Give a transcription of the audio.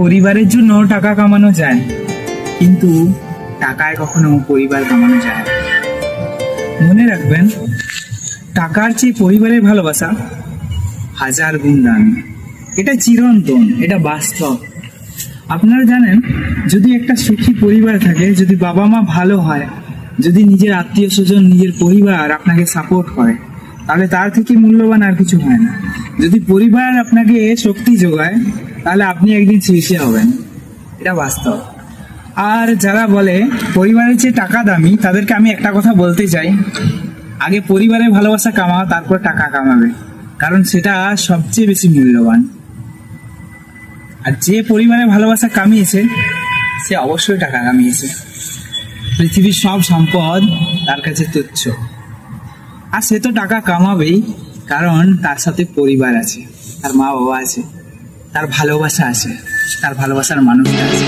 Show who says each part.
Speaker 1: পরিবারের জন্য টাকা কামানো যায়, কিন্তু টাকায় কখনো পরিবার কামানো যায় না। মনে রাখবেন, টাকার চেয়ে পরিবারের ভালোবাসা হাজার গুণ দামি। এটা চিরন্তন, এটা বাস্তব। আপনারা জানেন, যদি একটা সুখী পরিবার থাকে, যদি বাবা মা ভালো হয়, যদি নিজের আত্মীয় স্বজন, নিজের পরিবার আপনাকে সাপোর্ট করে, তাহলে তার থেকে মূল্যবান আর কিছু হয় না। যদি পরিবার আপনাকে শক্তি যোগায়, তাহলে আপনি একদিন শীর্ষে হবেন। এটা বাস্তব। আর যারা বলে পরিবারের চেয়ে টাকা দামি, তাদেরকে আমি একটা কথা বলতে চাই, আগে পরিবারের ভালোবাসা কামাও, তারপর টাকা কামাবে, কারণ সেটা সবচেয়ে বেশি মূল্যবান। আর যে পরিবারের ভালোবাসা কামিয়েছে, সে অবশ্যই টাকা কামিয়েছে। পৃথিবীর সব সম্পদ তার কাছে তুচ্ছ, আর সে তো টাকা কামাবেই, কারণ তার সাথে পরিবার আছে, তার মা বাবা আছে, তার ভালোবাসা আছে, তার ভালোবাসার মানুষটা আছে।